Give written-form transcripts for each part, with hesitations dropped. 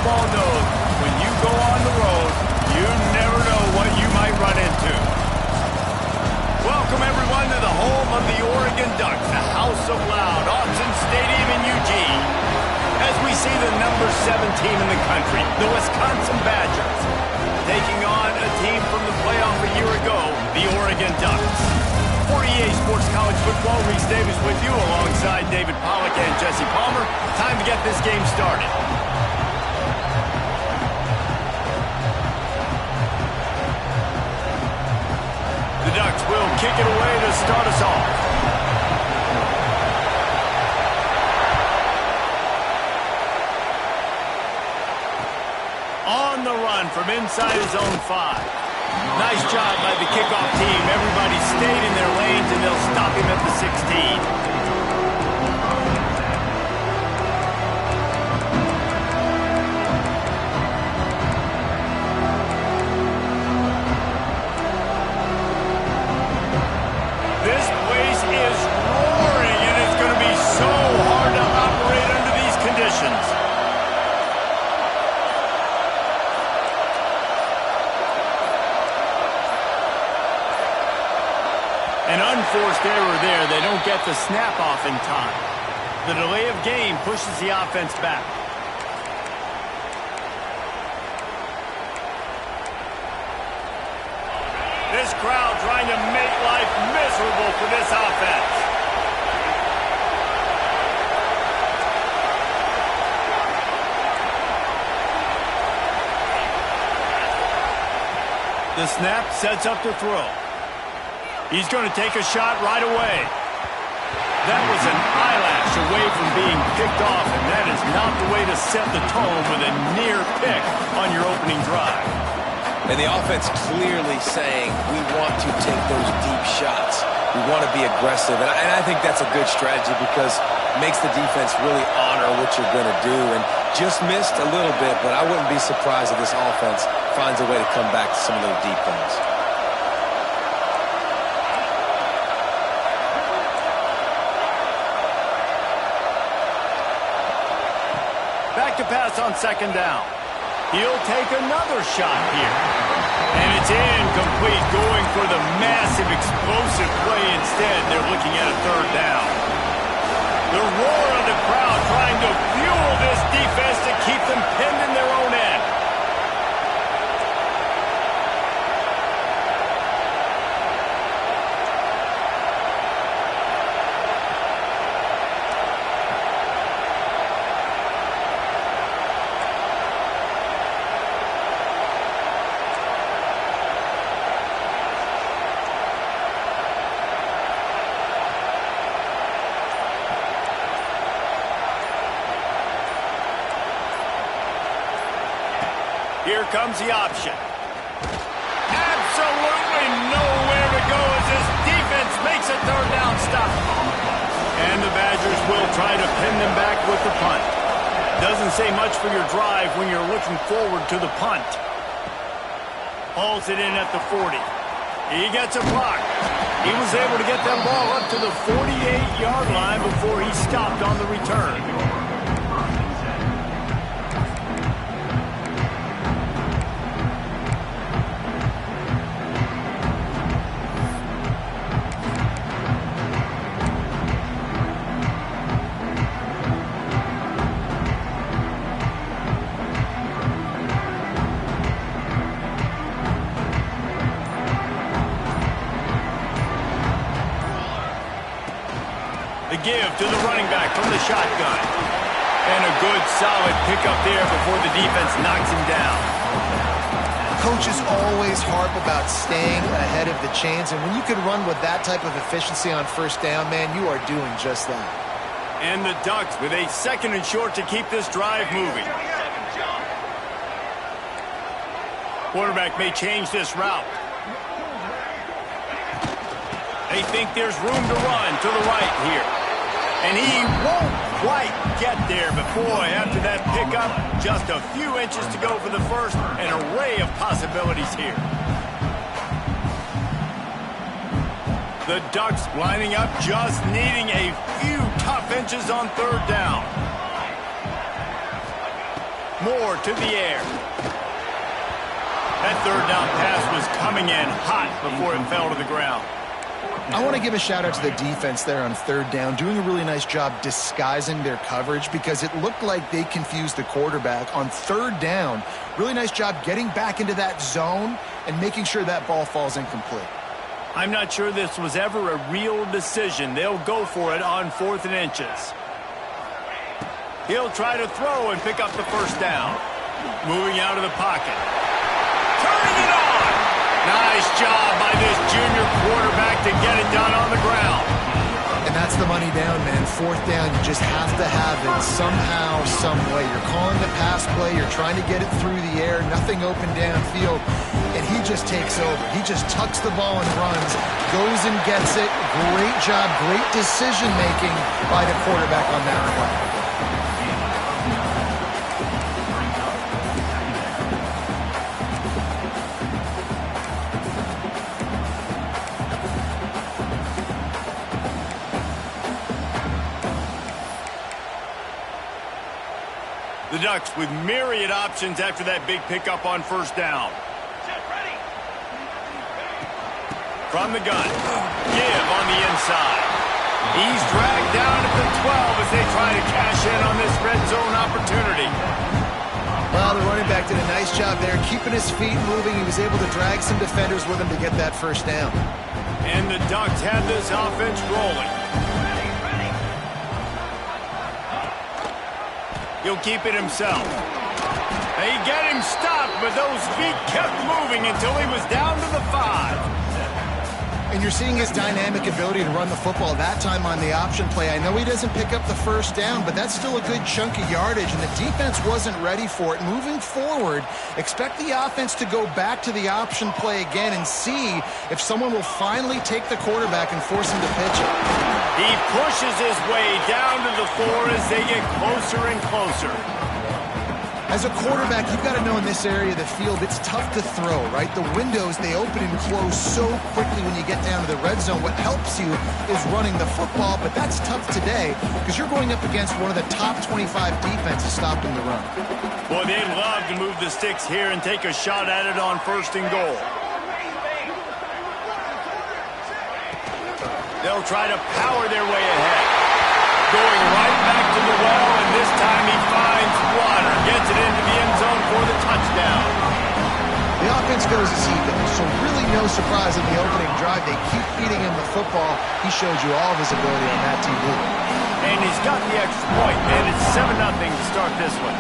football knows when you go on the road, you never know what you might run into. Welcome, everyone, to the home of the Oregon Ducks, the House of Loud, Autzen Stadium in Eugene, as we see the number 7 team in the country, the Wisconsin Badgers, taking on a team from the playoff a year ago, the Oregon Ducks. For EA Sports College Football, Reese Davis with you alongside David Pollack and Jesse Palmer. Time to get this game started. The Ducks will kick it away to start us off. On the run from inside his own 5. Nice job by the kickoff team. Everybody stayed in their lanes, and they'll stop him at the 16. This place is roaring, and it's going to be so hard to operate under these conditions. An unforced error there. They don't get the snap off in time. The delay of game pushes the offense back. This crowd trying to make life miserable for this offense. The snap sets up the throw. He's going to take a shot right away. That was an eyelash away from being picked off, and that is not the way to set the tone with a near pick on your opening drive. And the offense clearly saying, we want to take those deep shots. We want to be aggressive. And I think that's a good strategy because it makes the defense really honor what you're going to do. And just missed a little bit, but I wouldn't be surprised if this offense finds a way to come back to some of those deep ones. Back to pass on second down. He'll take another shot here. And it's incomplete, going for the massive explosive play instead. They're looking at a third down. The roar of the crowd trying to fuel this defense to keep them pinned in their own end. Here comes the option. Absolutely nowhere to go as this defense makes a third down stop. And the Badgers will try to pin them back with the punt. Doesn't say much for your drive when you're looking forward to the punt. Hauls it in at the 40. He gets a block. He was able to get that ball up to the 48-yard line before he stopped on the return. The give to the running back from the shotgun. And a good, solid pickup there before the defense knocks him down. Coaches always harp about staying ahead of the chains, and when you can run with that type of efficiency on first down, man, you are doing just that. And the Ducks with a 2nd and short to keep this drive moving. Quarterback may change this route. They think there's room to run to the right here. And he won't quite get there, but boy, after that pickup, just a few inches to go for the first, an array of possibilities here. The Ducks lining up, just needing a few tough inches on third down. More to the air. That third down pass was coming in hot before it fell to the ground. I want to give a shout out to the defense there on third down, doing a really nice job disguising their coverage because it looked like they confused the quarterback on third down. Really nice job getting back into that zone and making sure that ball falls incomplete. I'm not sure this was ever a real decision. They'll go for it on 4th and inches. He'll try to throw and pick up the first down. Moving out of the pocket. Turning it on! Nice job by this junior quarterback to get it done on the ground. And that's the money down, man. 4th down, you just have to have it somehow, some way. You're calling the pass play. You're trying to get it through the air. Nothing open downfield. And he just takes over. He just tucks the ball and runs. Goes and gets it. Great job. Great decision-making by the quarterback on that play. The Ducks with myriad options after that big pickup on first down. From the gun. Give on the inside. He's dragged down at the 12 as they try to cash in on this red zone opportunity. Well, the running back did a nice job there, keeping his feet moving. He was able to drag some defenders with him to get that first down. And the Ducks have this offense rolling. He'll keep it himself. They get him stopped, but those feet kept moving until he was down to the 5. And you're seeing his dynamic ability to run the football that time on the option play. I know he doesn't pick up the first down, but that's still a good chunk of yardage, and the defense wasn't ready for it. Moving forward, expect the offense to go back to the option play again and see if someone will finally take the quarterback and force him to pitch it. He pushes his way down to the 4 as they get closer and closer. As a quarterback, you've got to know in this area of the field, it's tough to throw, right? The windows, they open and close so quickly when you get down to the red zone. What helps you is running the football, but that's tough today because you're going up against one of the top 25 defenses stopping the run. Boy, they'd love to move the sticks here and take a shot at it on 1st and goal. They'll try to power their way ahead. Going right back to the well, and this time he finds water. Gets it into the end zone for the touchdown. The offense goes as he goes, so really no surprise in the opening drive. They keep feeding him the football. He showed you all of his ability on that TV. And he's got the extra point, and it's 7-0 to start this one.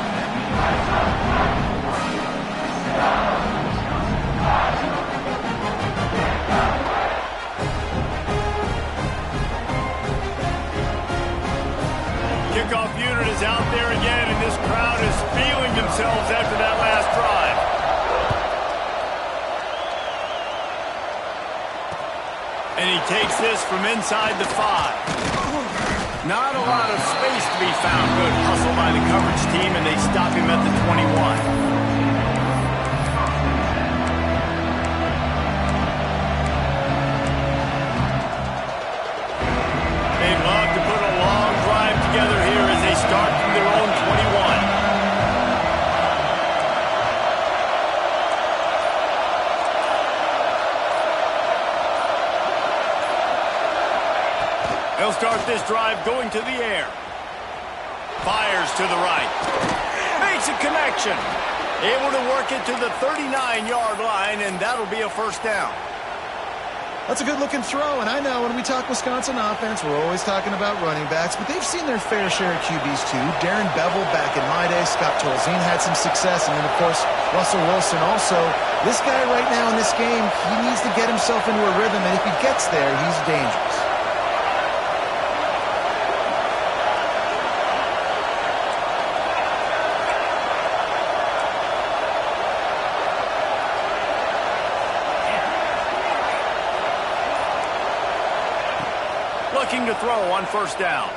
Kickoff unit is out there again, and this crowd is feeling themselves after that last drive. And he takes this from inside the 5. Not a lot of space to be found. Good hustle by the coverage team, and they stop him at the 21. Together here as they start from their own 21. They'll start this drive going to the air. Fires to the right. Makes a connection. Able to work it to the 39-yard line, and that'll be a first down. That's a good-looking throw, and I know when we talk Wisconsin offense, we're always talking about running backs, but they've seen their fair share of QBs too. Darren Bevel back in my day, Scott Tolzien had some success, and then, of course, Russell Wilson also. This guy right now in this game, he needs to get himself into a rhythm, and if he gets there, he's dangerous. Looking to throw on first down.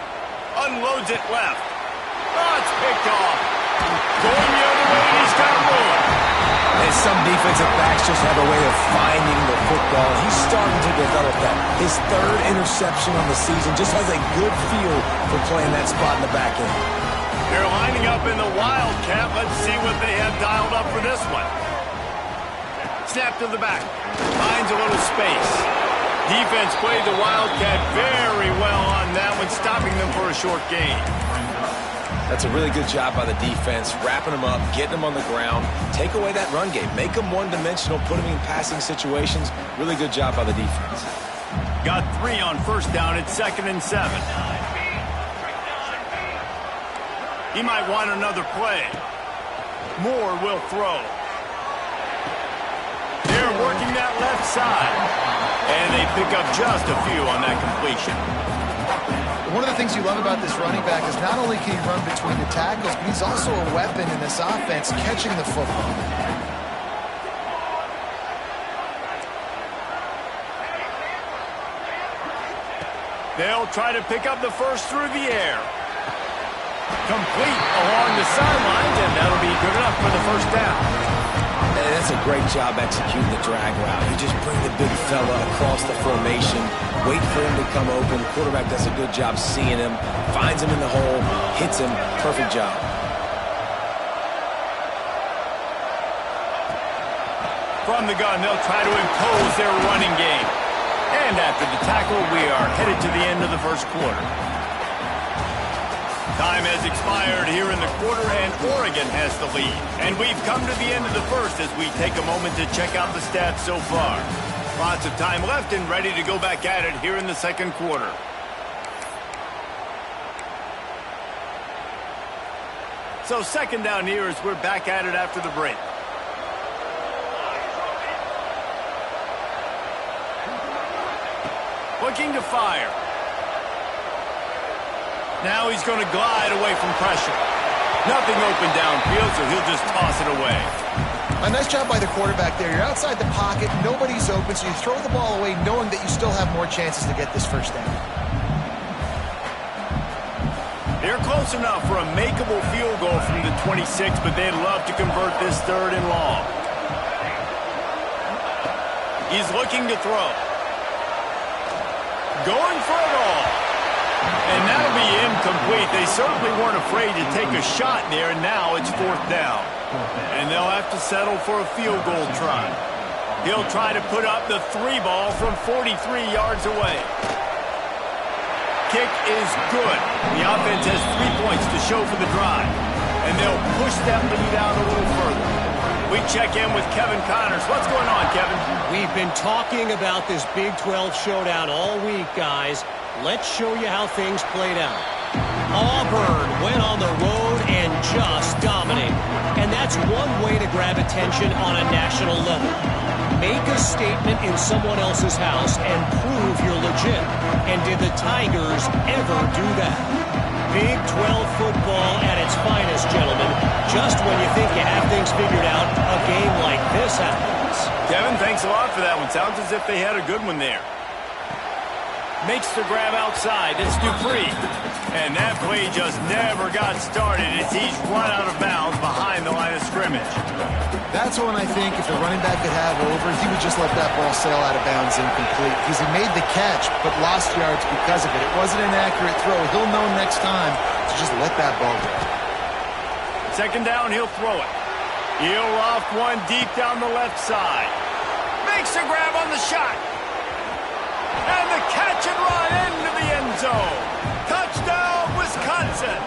Unloads it left. Oh, it's picked off. Going the other way, and he's got room. And some defensive backs just have a way of finding the football. He's starting to develop that. His 3rd interception on the season just has a good feel for playing that spot in the back end. They're lining up in the Wildcat. Let's see what they have dialed up for this one. Snap to the back. Finds a little space. Defense played the Wildcat very well on that one, stopping them for a short gain. That's a really good job by the defense, wrapping them up, getting them on the ground. Take away that run game. Make them one-dimensional, put them in passing situations. Really good job by the defense. Got 3 on first down. It's 2nd and 7. He might want another play. Moore will throw. They're working that left side. And they pick up just a few on that completion. One of the things you love about this running back is not only can he run between the tackles, but he's also a weapon in this offense, catching the football. They'll try to pick up the first through the air. Complete along the sidelines, and that'll be good enough for the first down. And that's a great job executing the drag route. You just bring the big fella across the formation, wait for him to come open. The quarterback does a good job seeing him, finds him in the hole, hits him. Perfect job. From the gun, they'll try to impose their running game. And after the tackle, we are headed to the end of the first quarter. Time has expired here in the quarter, and Oregon has the lead. And we've come to the end of the first as we take a moment to check out the stats so far. Lots of time left and ready to go back at it here in the second quarter. So second down here as we're back at it after the break. Looking to fire. Now he's going to glide away from pressure. Nothing open downfield, so he'll just toss it away. A nice job by the quarterback there. You're outside the pocket, nobody's open, so you throw the ball away knowing that you still have more chances to get this first down. They're close enough for a makeable field goal from the 26, but they'd love to convert this 3rd and long. He's looking to throw. Going for it all. And that'll be incomplete. They certainly weren't afraid to take a shot there, and now it's 4th down. And they'll have to settle for a field goal try. He'll try to put up the 3 ball from 43 yards away. Kick is good. The offense has 3 points to show for the drive. And they'll push that lead out a little further. We check in with Kevin Connors. What's going on, Kevin? We've been talking about this Big 12 showdown all week, guys. Let's show you how things played out. Auburn went on the road and just dominated. And that's one way to grab attention on a national level. Make a statement in someone else's house and prove you're legit. And did the Tigers ever do that? Big 12 football at its finest, gentlemen. Just when you think you have things figured out, a game like this happens. Kevin, thanks a lot for that one. Sounds as if they had a good one there. Makes the grab outside. It's Dupree. And that play just never got started as he's run out of bounds behind the line of scrimmage. That's when I think if the running back could have over, he would just let that ball sail out of bounds incomplete. Because he made the catch, but lost yards because of it. It wasn't an accurate throw. He'll know next time to just let that ball go. Second down, he'll throw it. He'll loft one deep down the left side. Makes a grab on the shot. And the catch and run into the end zone. Touchdown, Wisconsin.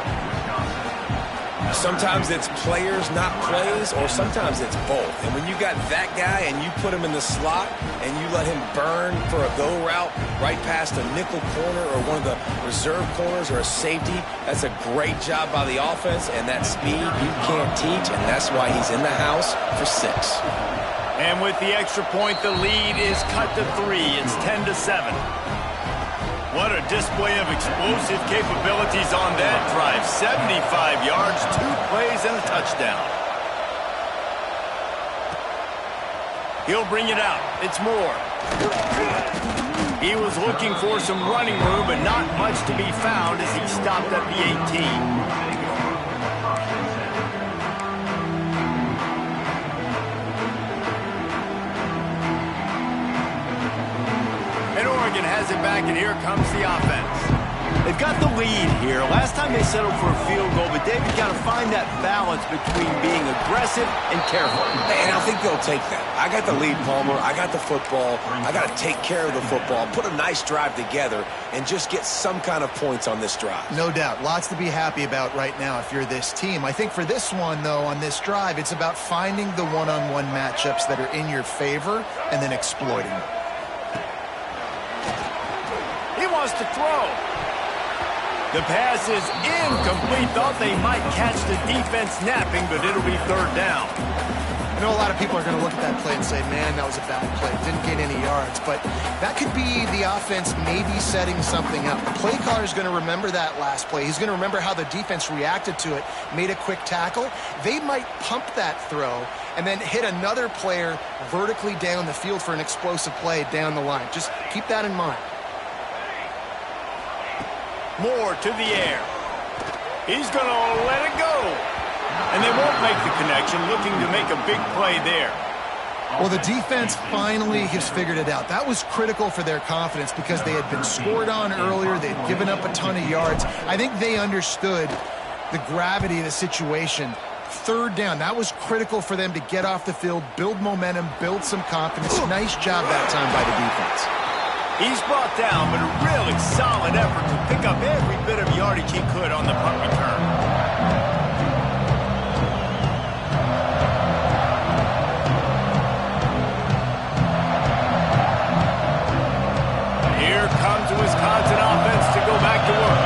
Sometimes it's players, not plays, or sometimes it's both. And when you got that guy and you put him in the slot and you let him burn for a go route right past a nickel corner or one of the reserve corners or a safety, that's a great job by the offense, and that speed you can't teach, and that's why he's in the house for 6. And with the extra point, the lead is cut to 3. It's 10-7. What a display of explosive capabilities on that drive. 75 yards, 2 plays, and a touchdown. He'll bring it out. It's Moore. He was looking for some running room, but not much to be found as he stopped at the 18. And Oregon has it back, and here comes the offense. They've got the lead here. Last time they settled for a field goal, but David got to find that balance between being aggressive and careful. And I think they'll take that. I got the lead, Palmer. I got the football. I got to take care of the football, put a nice drive together, and just get some kind of points on this drive. No doubt. Lots to be happy about right now if you're this team. I think for this one, though, on this drive, it's about finding the one-on-one matchups that are in your favor and then exploiting them. He wants to throw. The pass is incomplete. Thought they might catch the defense napping, but it'll be third down. I know a lot of people are going to look at that play and say, man, that was a bad play. Didn't gain any yards. But that could be the offense maybe setting something up. The play caller is going to remember that last play. He's going to remember how the defense reacted to it, made a quick tackle. They might pump that throw and then hit another player vertically down the field for an explosive play down the line. Just keep that in mind. Moore to the air. He's going to let it go. And they won't make the connection, looking to make a big play there. Well, the defense finally has figured it out. That was critical for their confidence because they had been scored on earlier. They had given up a ton of yards. I think they understood the gravity of the situation. Third down, that was critical for them to get off the field, build momentum, build some confidence. Nice job that time by the defense. He's brought down, but a really solid effort to pick up every bit of yardage he could on the punt return. Comes the Wisconsin offense to go back to work.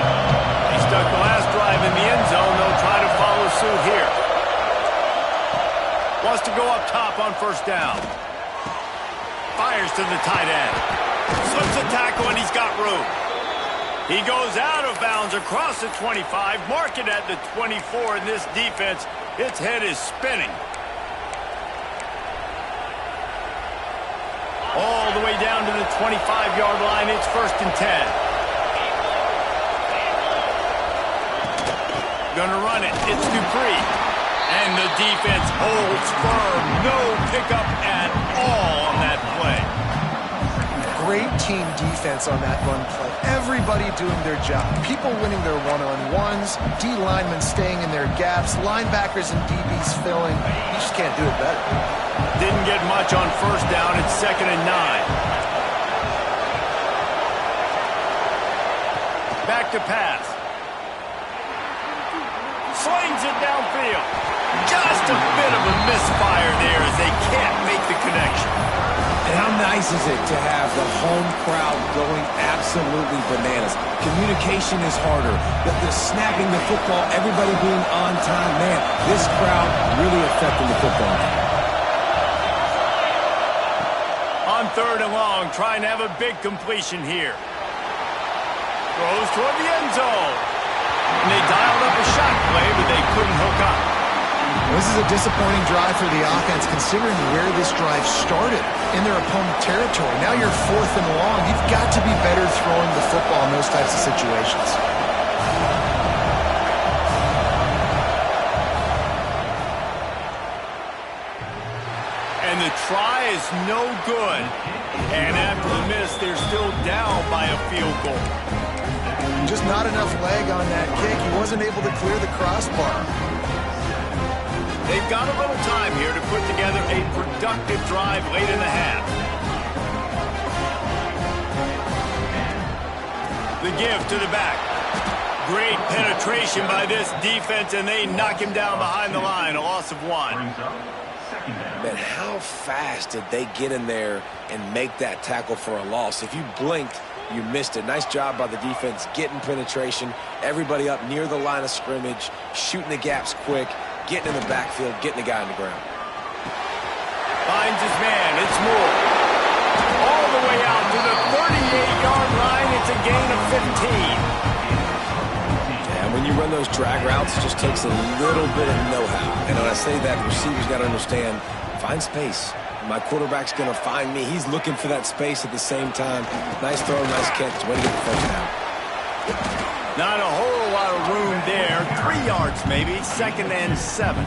He stuck the last drive in the end zone. They'll try to follow suit here. Wants to go up top on first down. Fires to the tight end. Slips a tackle and he's got room. He goes out of bounds across the 25. Mark it at the 24 in this defense. Its head is spinning. All the way down to the 25-yard line. It's 1st and 10. Gonna run it. It's Dupree. And the defense holds firm. No pickup at all on that play. Great team defense on that run play. Everybody doing their job. People winning their one-on-ones. D linemen staying in their gaps. Linebackers and DBs filling. You just can't do it better. Didn't get much on first down. It's 2nd and 9. Back to pass. Slings it downfield. Just a bit of a misfire there as they can't make the connection. And how nice is it to have the home crowd going absolutely bananas? Communication is harder. The snapping the football, everybody being on time. Man, this crowd really affecting the football game. On 3rd and long, trying to have a big completion here. Throws toward the end zone. And they dialed up a shot play, but they couldn't hook up. This is a disappointing drive for the offense, considering where this drive started in their opponent territory. Now you're 4th and long. You've got to be better throwing the football in those types of situations. And the try is no good. And after the miss, they're still down by a field goal. Just not enough leg on that kick. He wasn't able to clear the crossbar. They've got a little time here to put together a productive drive late in the half. The give to the back. Great penetration by this defense, and they knock him down behind the line. A loss of 1. Man, how fast did they get in there and make that tackle for a loss? If you blinked, you missed it. Nice job by the defense getting penetration. Everybody up near the line of scrimmage, shooting the gaps quick, getting in the backfield, getting the guy on the ground. Finds his man. It's Moore. All the way out to the 38-yard line. It's a gain of 15. And when you run those drag routes, it just takes a little bit of know-how. And when I say that, the receiver's got to understand, find space. My quarterback's going to find me. He's looking for that space at the same time. Nice throw, nice catch. Way to get the first down. Not a whole lot of room there. 3 yards maybe. 2nd and 7.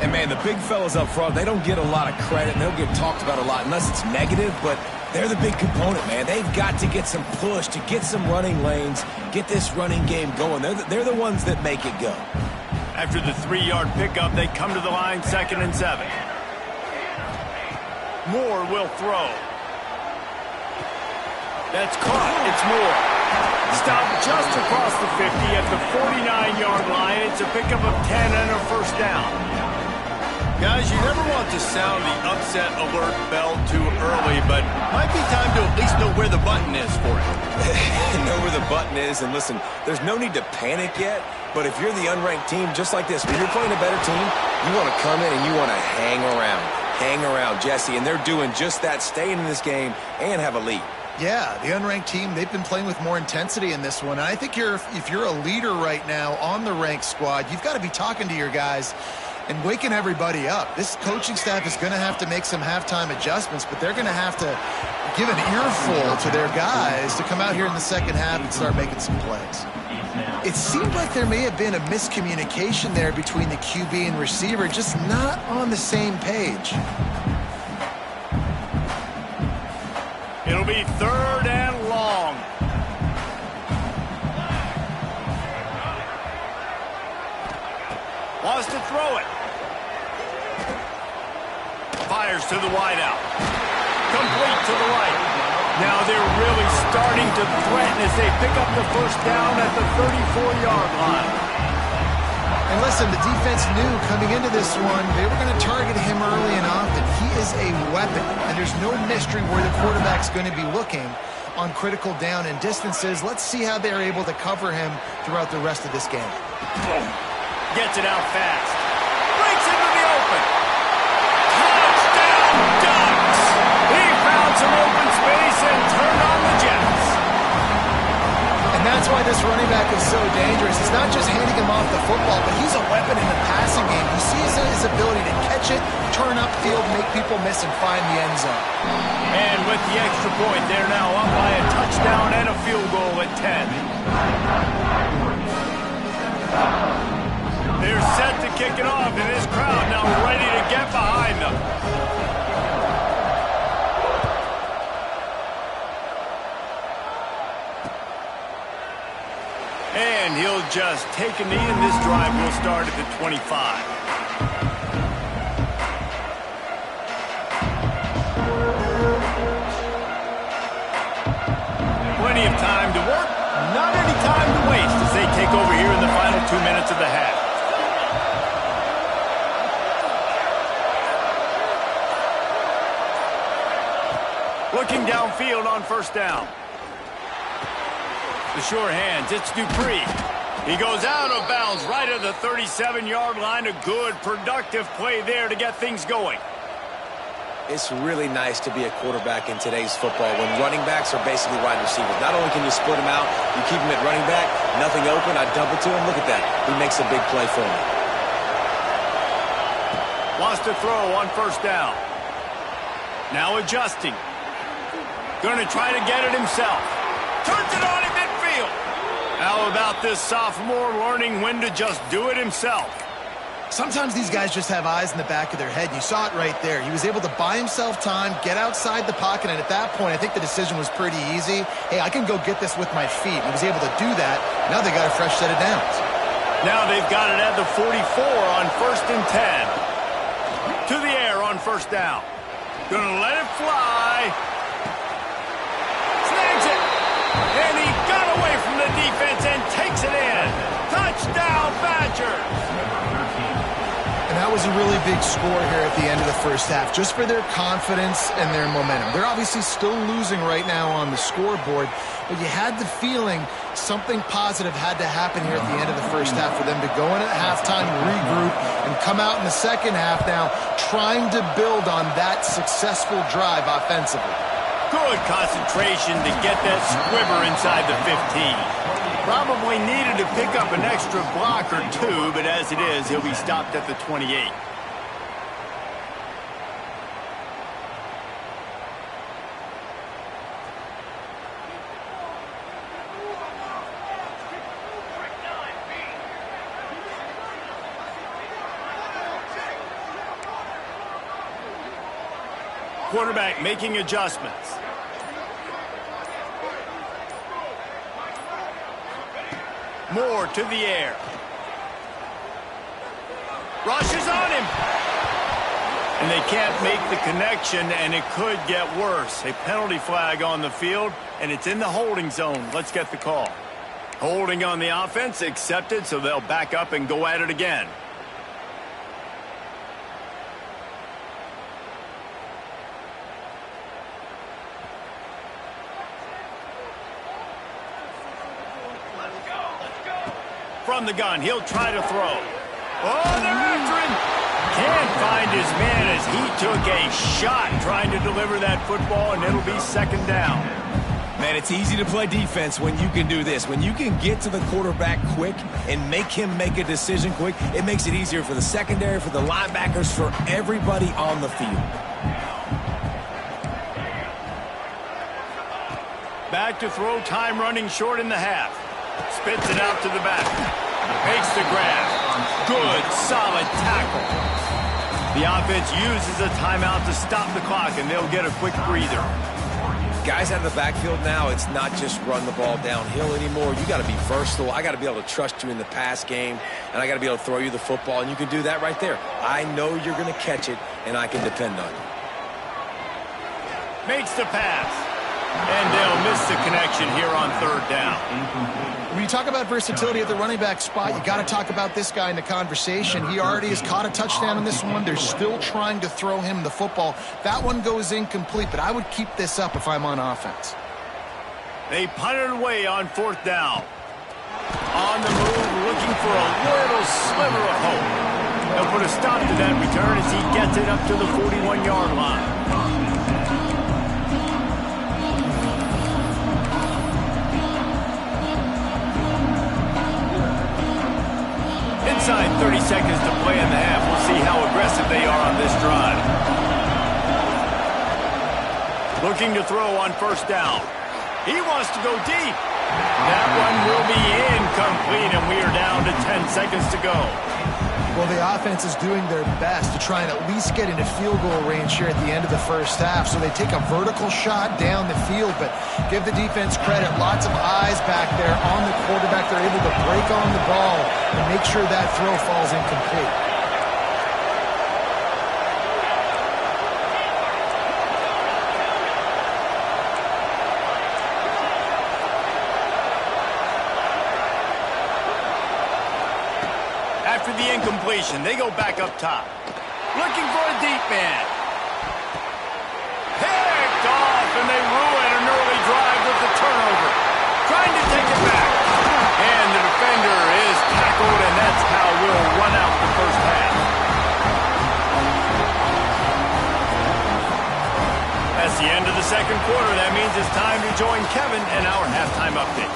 And, man, the big fellas up front, they don't get a lot of credit. They don't get talked about a lot unless it's negative, but They're the big component, man. They've got to get some push, to get some running lanes, get this running game going. They're the ones that make it go. After the 3-yard pickup, they come to the line, 2nd and 7. Moore will throw. That's caught. It's Moore. Stopped just across the 50 at the 49-yard line. It's a pickup of 10 and a first down. Guys, you never want to sound the upset alert bell too early, but might be time to at least know where the button is for it. Know where the button is, and listen, there's no need to panic yet, but if you're the unranked team, just like this, when you're playing a better team, you want to come in and you want to hang around. Hang around, Jesse, and they're doing just that, staying in this game and have a lead. Yeah, the unranked team, they've been playing with more intensity in this one. And I think if you're a leader right now on the ranked squad, you've got to be talking to your guys and waking everybody up. This coaching staff is going to have to make some halftime adjustments, but they're going to have to give an earful to their guys to come out here in the second half and start making some plays. It seemed like there may have been a miscommunication there between the QB and receiver, just not on the same page. It'll be 3rd and long. Wants to throw it. Fires to the wideout. Complete to the right. Now they're really starting to threaten as they pick up the first down at the 34-yard line. And listen, the defense knew coming into this one, they were going to target him early and often. He is a weapon, and there's no mystery where the quarterback's going to be looking on critical down and distances. Let's see how they're able to cover him throughout the rest of this game. Gets it out fast. Breaks into the open. Touchdown, Ducks! He found some open space and turned on the Jets. And that's why this running back is so dangerous. It's not just handing him off the football, but he's a weapon in the passing game. He sees his ability to catch it, turn upfield, make people miss, and find the end zone. And with the extra point, they're now up by a touchdown and a field goal at 10. They're set to kick it off, and this crowd now ready to get behind them. And he'll just take a knee, and this drive will start at the 25. Plenty of time to work, not any time to waste as they take over here in the final 2 minutes of the half. Looking downfield on first down. The sure hands, it's Dupree. He goes out of bounds right at the 37-yard line. A good, productive play there to get things going. It's really nice to be a quarterback in today's football when running backs are basically wide receivers. Not only can you split them out, you keep them at running back, nothing open, I dump it to him. Look at that. He makes a big play for me. Wants to throw on first down. Now adjusting. Going to try to get it himself. Turns it on in midfield. How about this sophomore learning when to just do it himself? Sometimes these guys just have eyes in the back of their head. You saw it right there. He was able to buy himself time, get outside the pocket, and at that point, I think the decision was pretty easy. Hey, I can go get this with my feet. He was able to do that. Now they got a fresh set of downs. Now they've got it at the 44 on 1st and 10. To the air on first down. Gonna let it fly. Snags it. And he got away from the defense and takes it in. Touchdown, Badgers. And that was a really big score here at the end of the first half, just for their confidence and their momentum. They're obviously still losing right now on the scoreboard, but you had the feeling something positive had to happen here at the end of the first half for them to go in at halftime, regroup, and come out in the second half now trying to build on that successful drive offensively. Good concentration to get that squibber inside the 15. Probably needed to pick up an extra block or two, but as it is, he'll be stopped at the 28. Quarterback making adjustments. Moore to the air. Rushes on him. And they can't make the connection, and it could get worse. A penalty flag on the field, and it's in the holding zone. Let's get the call. Holding on the offense, accepted, so they'll back up and go at it again. From the gun, he'll try to throw. Oh, they're after him. Can't find his man as he took a shot trying to deliver that football, and it'll be second down. Man, it's easy to play defense when you can do this. When you can get to the quarterback quick and make him make a decision quick, it makes it easier for the secondary, for the linebackers, for everybody on the field. Back to throw, time running short in the half. Spits it out to the back. Makes the grab. Good, solid tackle. The offense uses a timeout to stop the clock, and they'll get a quick breather. Guys out of the backfield now, it's not just run the ball downhill anymore. You got to be versatile. I got to be able to trust you in the pass game, and I got to be able to throw you the football, and you can do that right there. I know you're going to catch it, and I can depend on you. Makes the pass. And they'll miss the connection here on third down. When you talk about versatility at the running back spot, you got to talk about this guy in the conversation. He already has caught a touchdown in this one. They're still trying to throw him the football. That one goes incomplete, but I would keep this up if I'm on offense. They punt it away on fourth down. On the move, looking for a little sliver of hope. They'll put a stop to that return as he gets it up to the 41-yard line. Inside 30 seconds to play in the half. We'll see how aggressive they are on this drive. Looking to throw on first down. He wants to go deep. That one will be incomplete, and we are down to 10 seconds to go. Well, the offense is doing their best to try and at least get into field goal range here at the end of the first half. So they take a vertical shot down the field, but give the defense credit. Lots of eyes back there on the quarterback. They're able to break on the ball and make sure that throw falls incomplete. After the incompletion, they go back up top. Looking for a deep man. Picked off, and they ruin an early drive with the turnover. Trying to take it back. And the defender is tackled, and that's how we'll run out the first half. That's the end of the second quarter. That means it's time to join Kevin in our halftime update.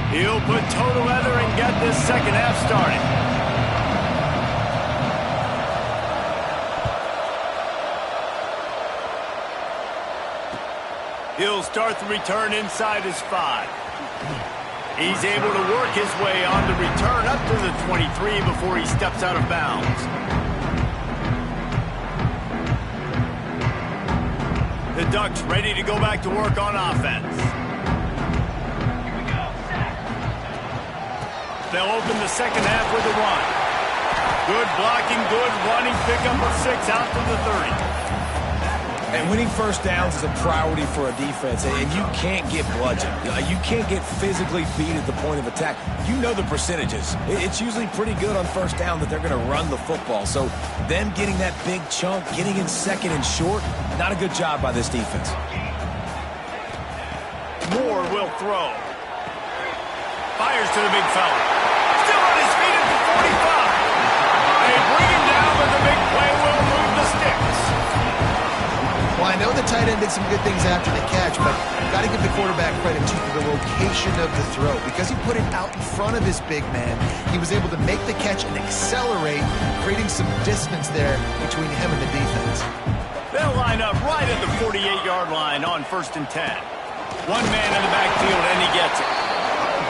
He'll put total leather and get this second half started. He'll start the return inside his 5. He's able to work his way on the return up to the 23 before he steps out of bounds. The Ducks ready to go back to work on offense. They'll open the second half with a run. Good blocking, good running, pickup of 6 out to the 30. And winning first downs is a priority for a defense, and you can't get bludgeoned. You can't get physically beat at the point of attack. You know the percentages. It's usually pretty good on first down that they're going to run the football. So them getting that big chunk, getting in second and short, not a good job by this defense. Moore will throw. Fires to the big fella. Still on his feet at the 45. They bring him down, but the big play will move the sticks. Well, I know the tight end did some good things after the catch, but got to give the quarterback credit to the location of the throw. Because he put it out in front of his big man, he was able to make the catch and accelerate, creating some distance there between him and the defense. They'll line up right at the 48-yard line on 1st and 10. One man in the backfield, and he gets it.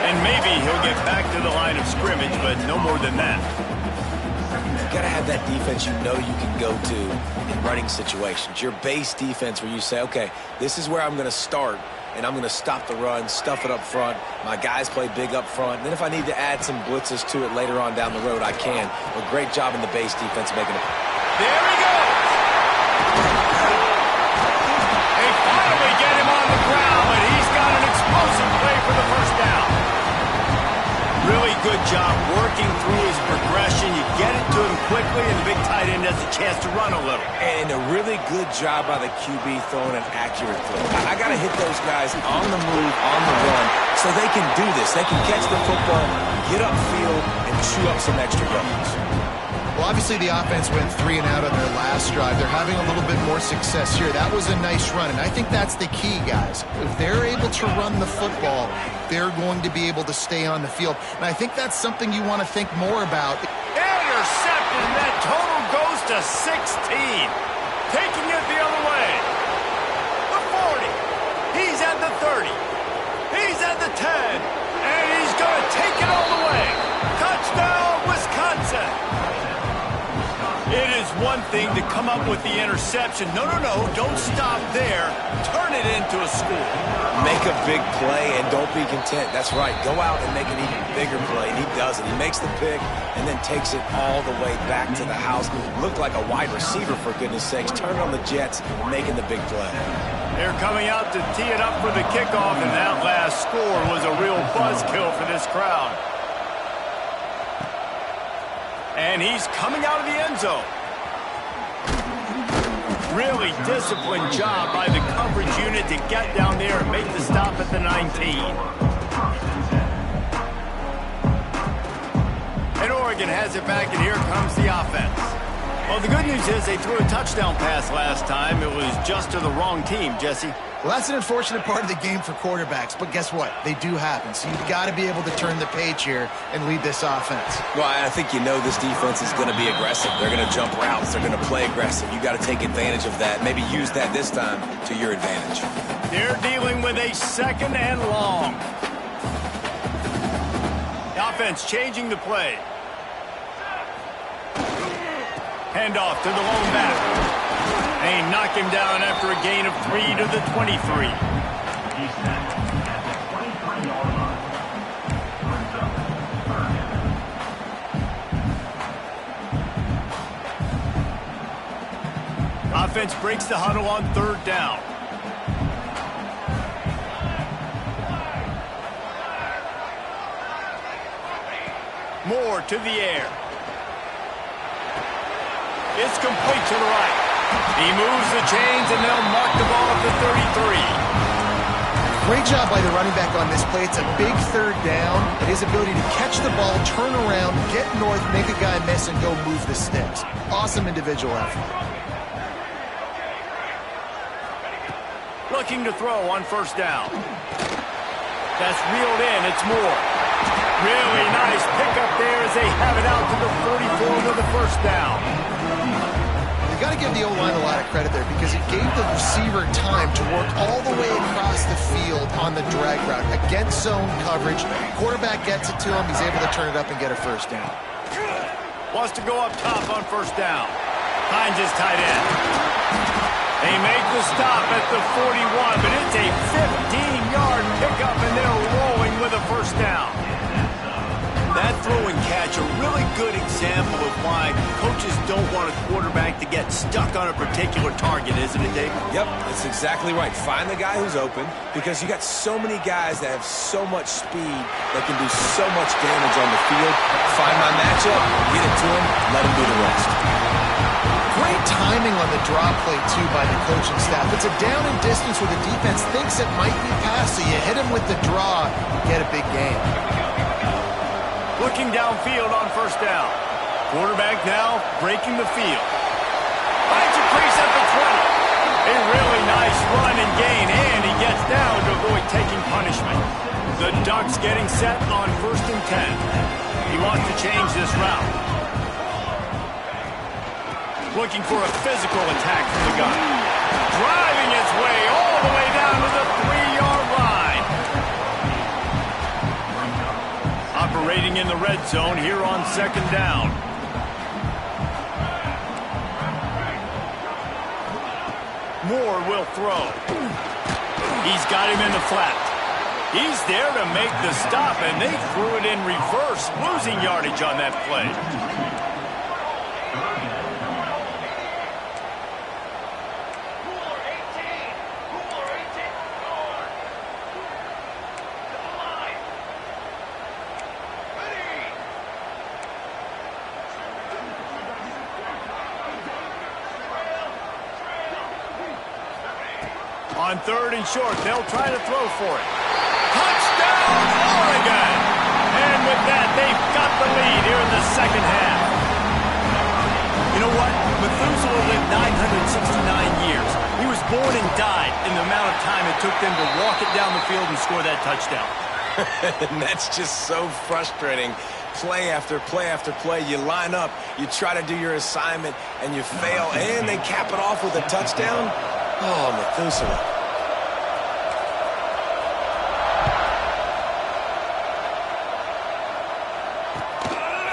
And maybe he'll get back to the line of scrimmage, but no more than that. got to have that defense you know you can go to in running situations. Your base defense where you say, okay, this is where I'm going to start, and I'm going to stop the run, stuff it up front. My guys play big up front. And then if I need to add some blitzes to it later on down the road, I can. But great job in the base defense making it. There he goes! They finally get him on the ground, but he's got an explosive play for the first down. Really good job working through his progression. You get it to him quickly, and the big tight end has a chance to run a little. And a really good job by the QB throwing an accurate throw. I got to hit those guys on the move, on the run, so they can do this. They can catch the football, get upfield, and chew up some extra yards. Well, obviously the offense went 3 and out on their last drive. They're having a little bit more success here. That was a nice run, and I think that's the key, guys. If they're able to run the football, they're going to be able to stay on the field. And I think that's something you want to think more about. Intercepted, and that total goes to 16. Taking it the other way. The 40. He's at the 30. He's at the 10. And he's going to take it all the way. Touchdown, Wisconsin. It is one thing to come up with the interception. No, don't stop there. Turn it into a score. Make a big play and don't be content. That's right. Go out and make an even bigger play. And he does it. He makes the pick and then takes it all the way back to the house. Looked like a wide receiver, for goodness sakes. Turn on the Jets, making the big play. They're coming out to tee it up for the kickoff, and that last score was a real buzzkill for this crowd. And he's coming out of the end zone. Really disciplined job by the coverage unit to get down there and make the stop at the 19. And Oregon has it back, and here comes the offense. Well, the good news is they threw a touchdown pass last time. It was just to the wrong team, Jesse. Well, that's an unfortunate part of the game for quarterbacks, but guess what? They do happen. So you've got to be able to turn the page here and lead this offense. Well, I think you know this defense is going to be aggressive. They're going to jump routes. They're going to play aggressive. You got to take advantage of that. Maybe use that this time to your advantage. They're dealing with a 2nd and long. The offense changing the play. Handoff to the lone back. They knock him down after a gain of 3 to the 23. Offense breaks the huddle on 3rd down. Moore to the air. It's complete to the right. He moves the chains, and they'll mark the ball at the 33. Great job by the running back on this play. It's a big 3rd down, and his ability to catch the ball, turn around, get north, make a guy miss, and go move the sticks. Awesome individual effort. Looking to throw on 1st down. That's reeled in. It's Moore. Really nice pickup there as they have it out to the 44 with the 1st down. You got to give the O-line a lot of credit there because it gave the receiver time to work all the way across the field on the drag route against zone coverage. Quarterback gets it to him. He's able to turn it up and get a 1st down. Wants to go up top on 1st down. Hines is tight end. They make the stop at the 41, but it's a 15-yard pickup, and they're rolling with a 1st down. That throw and catch, a really good example of why coaches don't want a quarterback to get stuck on a particular target, isn't it, Dave? Yep, that's exactly right. Find the guy who's open because you got so many guys that have so much speed that can do so much damage on the field. Find my matchup, get it to him, let him do the rest. Great timing on the draw play, too, by the coaching staff. It's a down and distance where the defense thinks it might be pass, so you hit him with the draw, get a big gain. Looking downfield on 1st down. Quarterback now breaking the field. Finds a crease at the 20. A really nice run and gain, and he gets down to avoid taking punishment. The Ducks getting set on 1st and 10. He wants to change this route. Looking for a physical attack from the gun. Driving his way all the way down to the 3-yard line. Operating in the red zone here on 2nd down. Moore will throw. He's got him in the flat. He's there to make the stop, and they threw it in reverse, losing yardage on that play. On 3rd and short, they'll try to throw for it. Touchdown, Oregon! And with that, they've got the lead here in the second half. You know what? Methuselah lived 969 years. He was born and died in the amount of time it took them to walk it down the field and score that touchdown. And that's just so frustrating. Play after play after play. You line up, you try to do your assignment, and you fail, and they cap it off with a touchdown? Oh, Methuselah.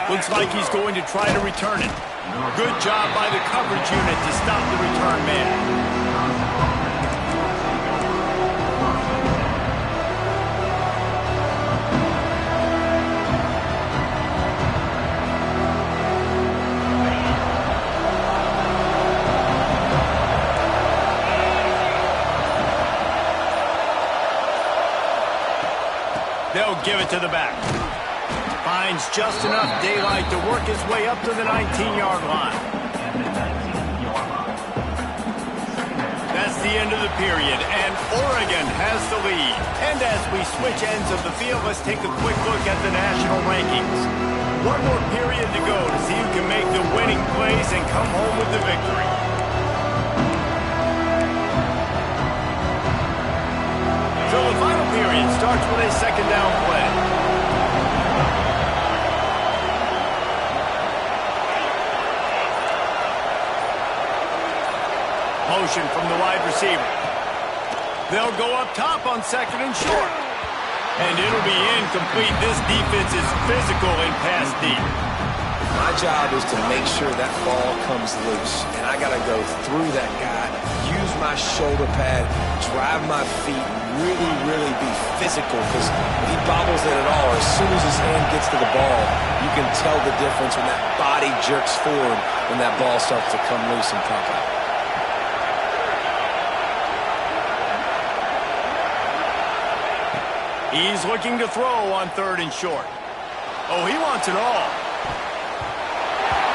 Looks like he's going to try to return it. Good job by the coverage unit to stop the return man. They'll give it to the back. Finds just enough daylight to work his way up to the 19-yard line. That's the end of the period, and Oregon has the lead. And as we switch ends of the field, let's take a quick look at the national rankings. One more period to go to see who can make the winning plays and come home with the victory. So the final period starts with a second down play. Motion from the wide receiver. They'll go up top on 2nd and short. And it'll be incomplete. This defense is physical in pass deep. My job is to make sure that ball comes loose. And I got to go through that guy, use my shoulder pad, drive my feet, really be physical, because if he bobbles it at all, as soon as his hand gets to the ball, you can tell the difference when that body jerks forward when that ball starts to come loose and pop out. He's looking to throw on 3rd and short. Oh, he wants it all.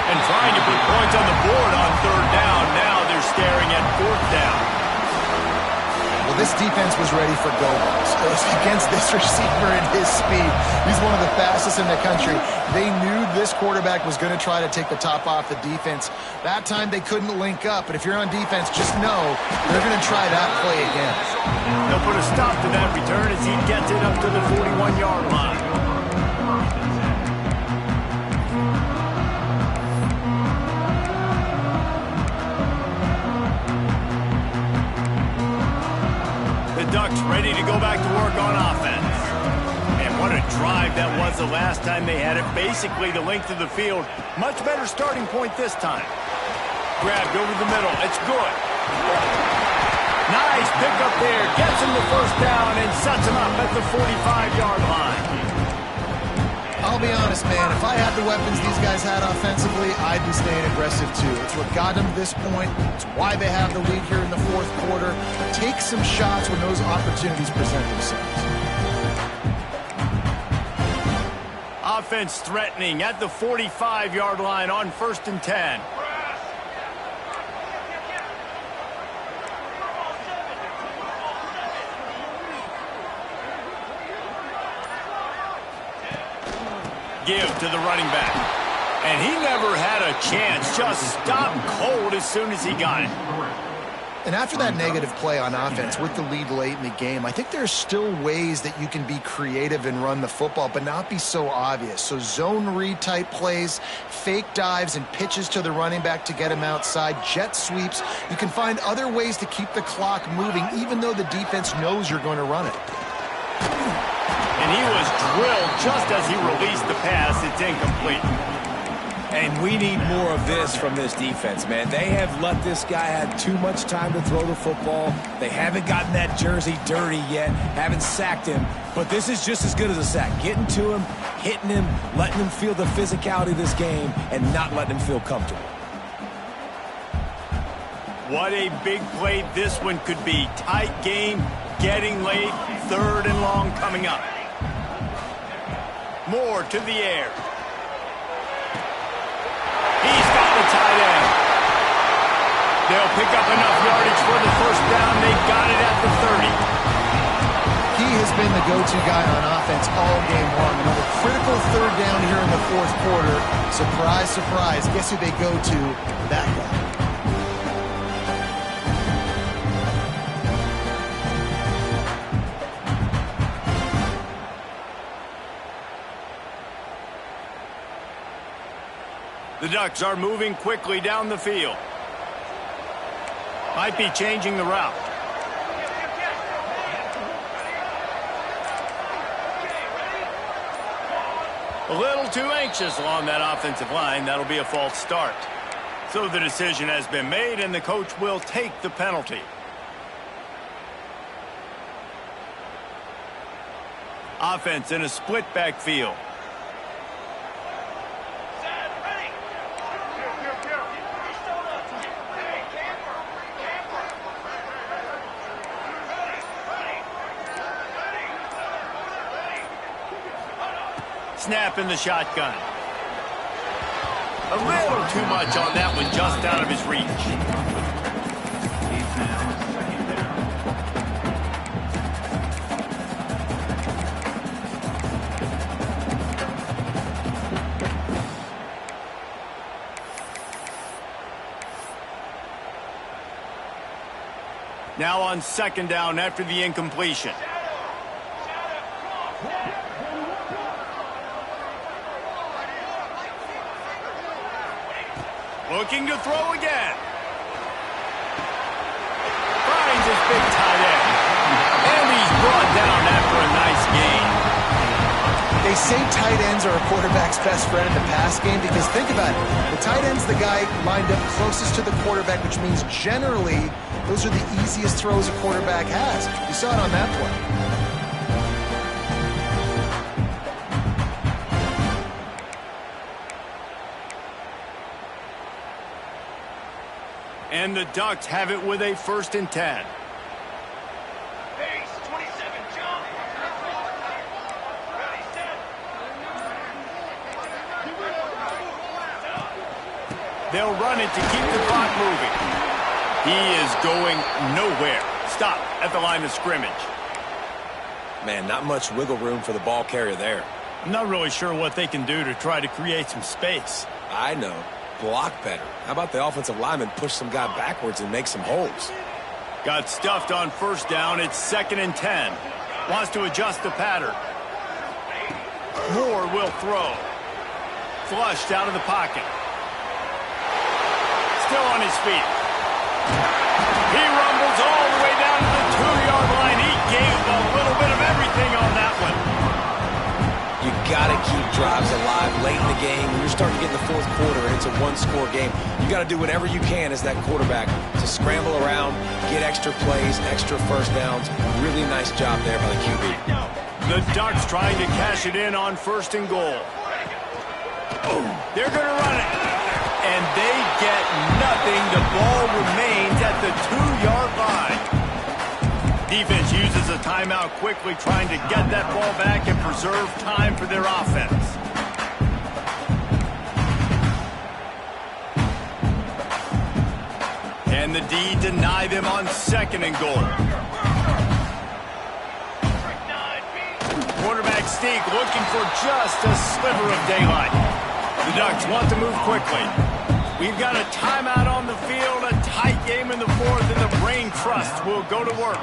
And trying to put points on the board on 3rd down. Now they're staring at 4th down. Well, this defense was ready for go-balls against this receiver and his speed. He's one of the fastest in the country. They knew this quarterback was going to try to take the top off the defense. That time they couldn't link up, but if you're on defense, just know they're going to try that play again. They'll put a stop to that return as he gets it up to the 41-yard line. The Ducks ready to go back to work on offense. And what a drive that was the last time they had it. Basically the length of the field. Much better starting point this time. Grabbed over the middle. It's good. Nice pick up there. Gets him the 1st down and sets him up at the 45-yard line. I'll be honest, man. If I had the weapons these guys had offensively, I'd be staying aggressive too. It's what got them to this point. It's why they have the lead here in the 4th quarter. Take some shots when those opportunities present themselves. Offense threatening at the 45-yard line on 1st and 10. Give to the running back. And he never had a chance. Just stopped cold as soon as he got it. And after that negative play on offense with the lead late in the game, I think there's still ways that you can be creative and run the football, but not be so obvious. So zone read type plays, fake dives and pitches to the running back to get him outside, jet sweeps. You can find other ways to keep the clock moving, even though the defense knows you're going to run it. And he was drilled just as he released the pass. It's incomplete. And we need more of this from this defense, man. They have let this guy have too much time to throw the football. They haven't gotten that jersey dirty yet, haven't sacked him. But this is just as good as a sack. Getting to him, hitting him, letting him feel the physicality of this game, and not letting him feel comfortable. What a big play this one could be. Tight game, getting late, 3rd and long coming up. Moore to the air. He's got the tight end. They'll pick up enough yardage for the first down. They got it at the 30. He has been the go-to guy on offense all game long. Another critical 3rd down here in the 4th quarter. Surprise, surprise. Guess who they go to? That guy. The Ducks are moving quickly down the field. Might be changing the route. A little too anxious along that offensive line. That'll be a false start. So the decision has been made, and the coach will take the penalty. Offense in a split backfield. Snap in the shotgun. A little too much on that one, just out of his reach. Now on 2nd down after the incompletion. Looking to throw again. Finds his big tight end. And he's brought down after a nice gain. They say tight ends are a quarterback's best friend in the pass game because think about it. The tight end's the guy lined up closest to the quarterback, which means generally those are the easiest throws a quarterback has. You saw it on that play. And the Ducks have it with a 1st and 10. Pace, 27, jump. Ready, set. They'll run it to keep the clock moving. He is going nowhere. Stop at the line of scrimmage. Man, not much wiggle room for the ball carrier there. I'm not really sure what they can do to try to create some space. I know. Block better. How about the offensive lineman push some guy backwards and make some holes? Got stuffed on 1st down. It's 2nd and 10. Wants to adjust the pattern. Moore will throw. Flushed out of the pocket. Still on his feet. He rumbles all the way down to the 2-yard line. He gave a little bit of everything on that one. You got to keep drives alive late in the game. When you're starting to get in the 4th quarter and it's a 1-score game, you got to do whatever you can as that quarterback to scramble around, get extra plays, extra 1st downs. Really nice job there by the QB. The Ducks trying to cash it in on 1st and goal. They're going to run it. And they get nothing. The ball remains at the 2-yard line. Defense uses a timeout quickly, trying to get that ball back and preserve time for their offense. And the D deny them on 2nd and goal. Quarterback sneak looking for just a sliver of daylight. The Ducks want to move quickly. We've got a timeout on the field, a tight game in the 4th, and the Brain Trust will go to work.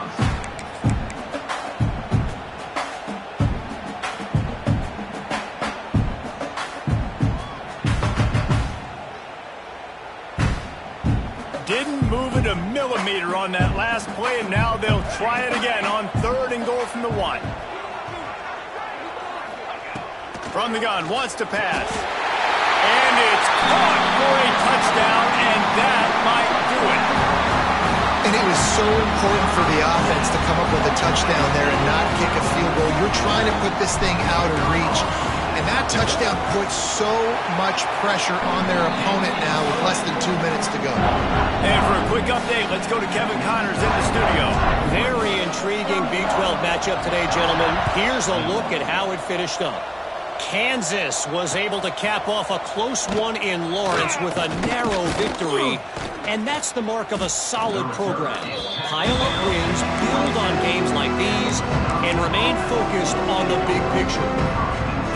Didn't move it a millimeter on that last play, and now they'll try it again on 3rd and goal from the 1. From the gun, wants to pass. And it's caught for a touchdown, and that might do it. And it was so important for the offense to come up with a touchdown there and not kick a field goal. You're trying to put this thing out of reach. And that touchdown puts so much pressure on their opponent now with less than 2 minutes to go. And for a quick update, let's go to Kevin Connors in the studio. Very intriguing Big 12 matchup today, gentlemen. Here's a look at how it finished up. Kansas was able to cap off a close one in Lawrence with a narrow victory. And that's the mark of a solid program. Pile up wins, build on games like these, and remain focused on the big picture.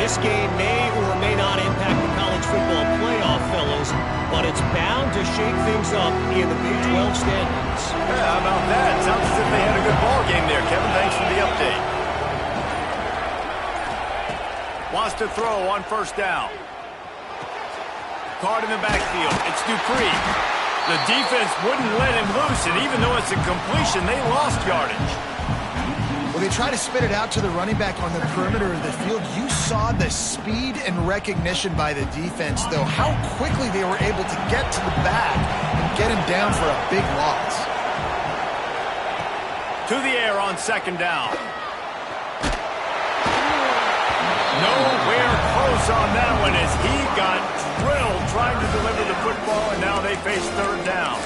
This game may or may not impact the college football playoff, fellas, but it's bound to shake things up in the Big 12 standings. Yeah, how about that? Sounds as if they had a good ball game there, Kevin. Thanks for the update. Wants to throw on first down. Card in the backfield. It's Dupree. The defense wouldn't let him loose, and even though it's a completion, they lost yardage. Well, they try to spit it out to the running back on the perimeter of the field. You saw the speed and recognition by the defense, though, how quickly they were able to get to the back and get him down for a big loss. To the air on second down. Nowhere close on that one as he got drilled trying to deliver the football, and now they face third down.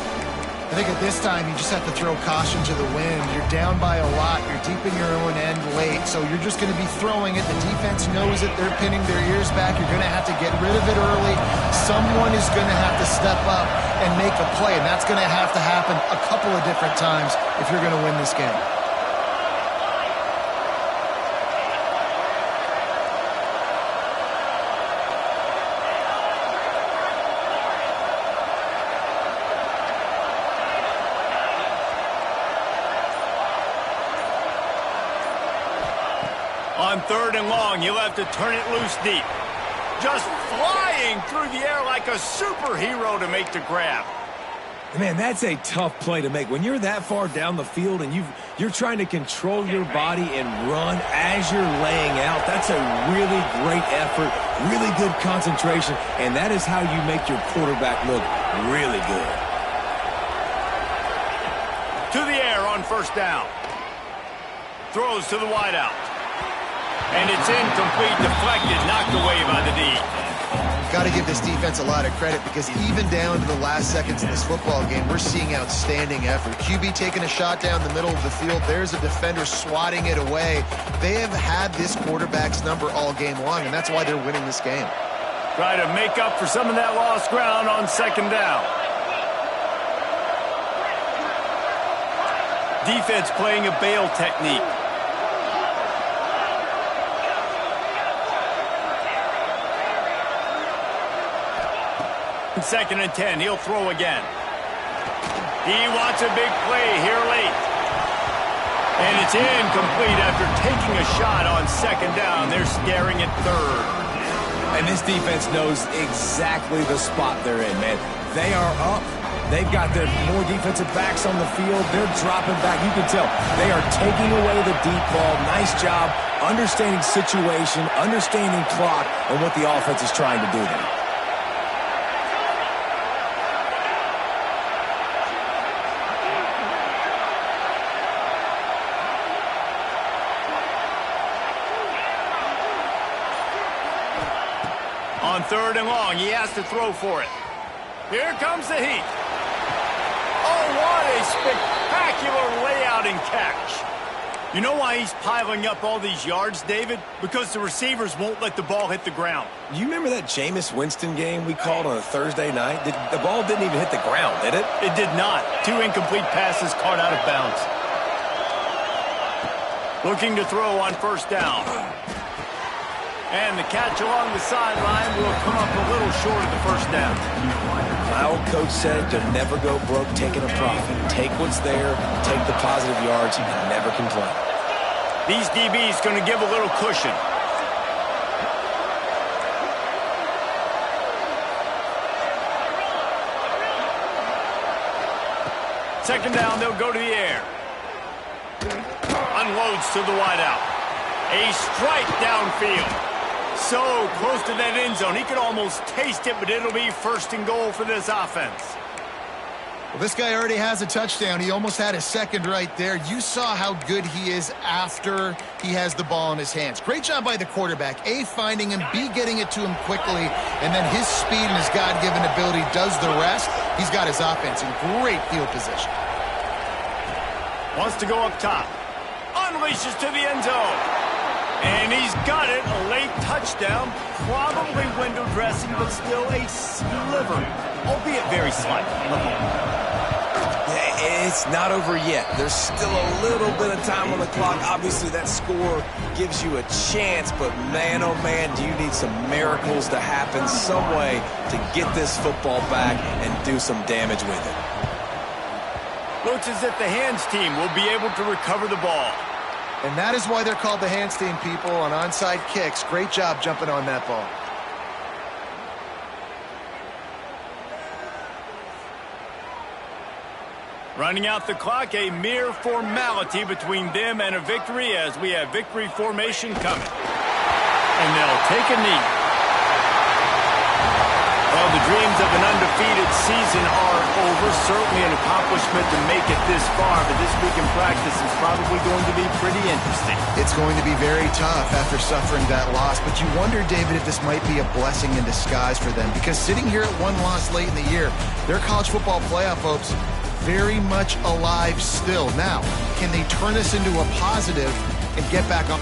I think at this time you just have to throw caution to the wind. You're down by a lot. You're deep in your own end late, so you're just going to be throwing it. The defense knows it. They're pinning their ears back. You're going to have to get rid of it early. Someone is going to have to step up and make a play, and that's going to have to happen a couple of different times if you're going to win this game. On third and long, you'll have to turn it loose deep. Just flying through the air like a superhero to make the grab. Man, that's a tough play to make. When you're that far down the field and you're trying to control your body and run as you're laying out, that's a really great effort, really good concentration, and that is how you make your quarterback look really good. To the air on first down. Throws to the wideout. And it's incomplete, deflected, knocked away by the D. Got to give this defense a lot of credit because even down to the last seconds in this football game, we're seeing outstanding effort. QB taking a shot down the middle of the field. There's a defender swatting it away. They have had this quarterback's number all game long, and that's why they're winning this game. Try to make up for some of that lost ground on second down. Defense playing a bail technique. Second and 10, he'll throw again. He wants a big play here late. And it's incomplete after taking a shot on second down. They're staring at third. And this defense knows exactly the spot they're in, man. They are up. They've got their more defensive backs on the field. They're dropping back. You can tell they are taking away the deep ball. Nice job understanding situation, understanding clock, and what the offense is trying to do there. On third and long, he has to throw for it. Here comes the heat. Oh, what a spectacular layout and catch. You know why he's piling up all these yards, David? Because the receivers won't let the ball hit the ground. You remember that Jameis Winston game we called on a Thursday night? The ball didn't even hit the ground, did it? It did not. 2 incomplete passes caught out of bounds. Looking to throw on first down. And the catch along the sideline will come up a little short of the first down. My old coach said you'll never go broke taking a profit. Take what's there, take the positive yards, and never complain. These DBs going to give a little cushion. Second down, they'll go to the air. Unloads to the wideout. A strike downfield. So close to that end zone. He could almost taste it, but it'll be 1st and goal for this offense. Well, this guy already has a touchdown. He almost had a second right there. You saw how good he is after he has the ball in his hands. Great job by the quarterback. A, finding him, B, getting it to him quickly, and then his speed and his God-given ability does the rest. He's got his offense in great field position. Wants to go up top. Unleashes to the end zone. And he's got it. A late touchdown. Probably window dressing, but still a sliver. Albeit very slight. Yeah, it's not over yet. There's still a little bit of time on the clock. Obviously, that score gives you a chance, but man, oh man, do you need some miracles to happen some way to get this football back and do some damage with it. Looks as if the hands team will be able to recover the ball. And that is why they're called the hands team, people, on onside kicks. Great job jumping on that ball. Running out the clock, a mere formality between them and a victory as we have victory formation coming. And they'll take a knee. Well, the dreams of an undefeated season are over. Certainly an accomplishment to make it this far, but this week in practice is probably going to be pretty interesting. It's going to be very tough after suffering that loss, but you wonder, David, if this might be a blessing in disguise for them, because sitting here at one loss late in the year, their college football playoff hopes very much alive still. Now, can they turn this into a positive and get back up?